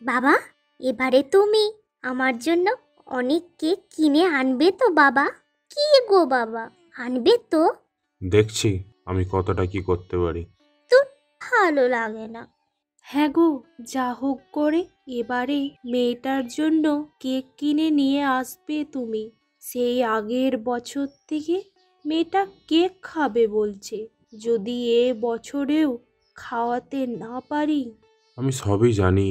বাবা, এবারে তুমি আমার জন্য অনেক কেক কিনে আনবে তো বাবা? কি গো বাবা, আনবে তো? দেখছি আমি কতটা কি করতে পারি। তো ভালো লাগে না। হ্যাঁ গো, যা হোক করে এবারে মেয়েটার জন্য কেক কিনে নিয়ে আসবে তুমি। সেই আগের বছর থেকে মেয়েটা কেক খাবে বলছে। যদি এ বছরেও খাওয়াতে না পারি। আমি সবই জানি,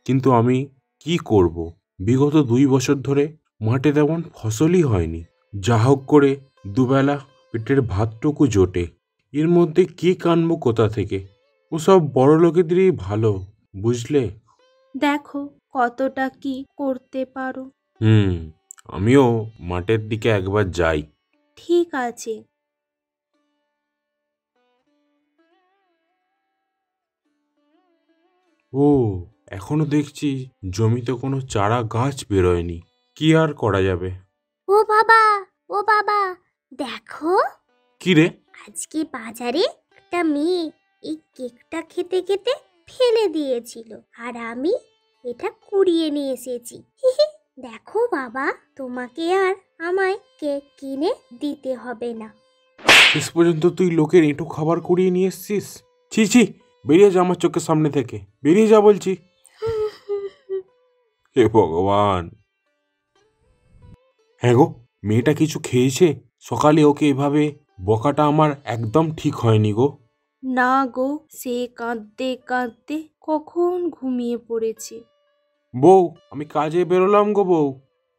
কিন্তু আমি কি করব? বিগত 2 বছর ধরে মাঠে তেমন ফসলই হয়নি। যা হোক করে দুবেলা পেটের ভাতটুকু জোটে, এর মধ্যে কেক আনবো কোথা থেকে? ওসব বড় লোকেদেরই ভালো, বুঝলে? দেখো কতটা কি করতে পারো। হুম, আমিও মাঠের দিকে একবার যাই। ঠিক আছে। ও, এখনো দেখছি জমিতে কোনো চারা গাছ বেরোয়নি। কি আর করা যাবে? ও বাবা, ও বাবা, দেখো কি রে? আজকে বাজারে একটা মেয়ে এই কেকটা খেতে খেতে ফেলে দিয়েছিল, আর আমি এটা কুড়িয়ে নিয়ে এসেছি। দেখো বাবা, তোমাকে আর আমায় কেক কিনে দিতে হবে না। শেষ পর্যন্ত তুই লোকের এঁটো খাবার কুড়িয়ে নিয়ে এসছিস? ছি ছি, বেরিয়ে যা আমার চোখের সামনে থেকে, বেরিয়ে যা বলছি। হে ভগবান! হ্যাঁ গো, মেয়েটা কিছু খেয়েছে? সকালে ওকে এভাবে বকাটা আমার একদম ঠিক হয়নি গো। না গো, সে কাঁদতে কাঁদতে কখন ঘুমিয়ে পড়েছে। বউ, আমি কাজে বেরোলাম গো বউ।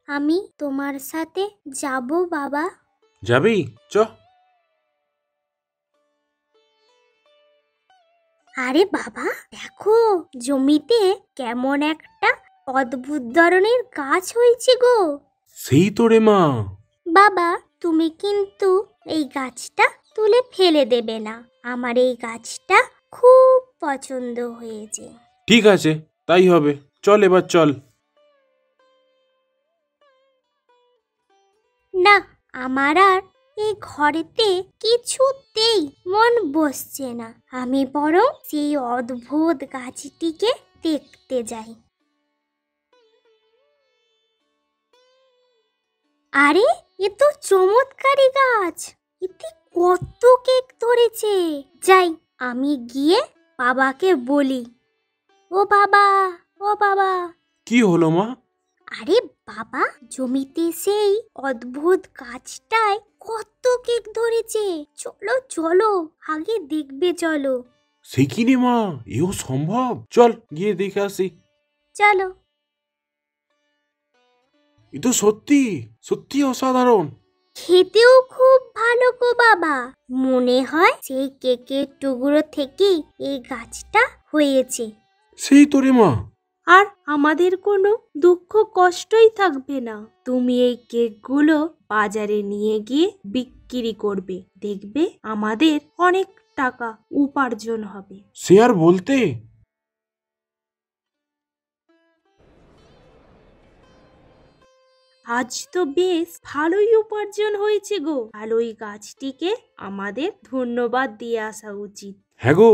আমি তোমার সাথে যাব বাবা। যাবি? চ। আরে বাবা, দেখো জমিতে কেমন একটা অদ্ভুত ধরনের গাছ হয়েছে গো। সেই তো রে মা। বাবা, তুমি কিন্তু এই গাছটা তুলে ফেলে দেবে না। আমার এই গাছটা খুব পছন্দ হয়েছে। ঠিক আছে, তাই হবে। চল এবার চল। না, আমার আর এই ঘরেতে কিছুতেই মন বসছে না। আমি বরং সেই অদ্ভুত গাছটিকে দেখতে যাই। আরে, এ তো চমৎকারী গাছ। এতে কত কেক ধরেছে। যাই, আমি গিয়ে বাবাকে বলি। ও বাবা, ও বাবা। কি হলো মা? আরে বাবা, জমিতে সেই অদ্ভুত গাছটায় কত কেক ধরেছে। চলো চলো, আগে দেখবে চলো। সে কি রে মা, এও সম্ভব? চল গিয়ে দেখে আসি। চলো। এ তো সত্যি সত্যি অসাধারণ। খেতেও খুব ভালো গো বাবা। মনে হয় সেই কেকের টুকরো থেকেই এই গাছটা হয়েছে। সেই তো রে মা। আর আমাদের কোনো দুঃখ কষ্টই থাকবে না। তুমি এই কেকগুলো বাজারে নিয়ে গিয়ে বিক্রি করবে, দেখবে আমাদের অনেক টাকা উপার্জন হবে। সে আর বলতে। আজ তো বেশ ভালোই উপার্জন হয়েছে গো। ভালোই গাছটিকে আমাদের ধন্যবাদ দিয়ে আসা উচিত। হ্যাঁ গো।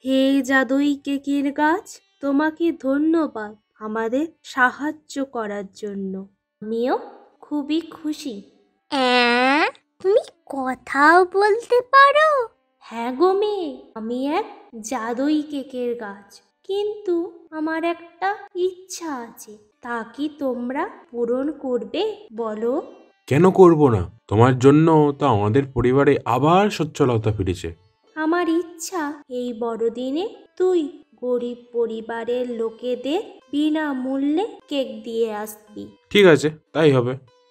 হে জাদুই কেকের গাছ, তোমাকে ধন্যবাদ আমাদের সাহায্য করার জন্য। আমিও খুবই খুশি। তুমি কথাও বলতে পারো? হ্যাঁ গো মেয়ে, আমি এক জাদুই কেকের গাছ, কিন্তু আমার একটা ইচ্ছা আছে। তা কি তোমরা পূরণ করবে বলো? কেন করব না? তোমার জন্য তো আমাদের পরিবারে আবার সচ্ছলতা ফিরেছে। আমার ইচ্ছা এই বড়দিনে তুই গরিব পরিবারের লোকেদের বিনামূল্যে কেক দিয়ে আসবি। ঠিক আছে, তাই হবে।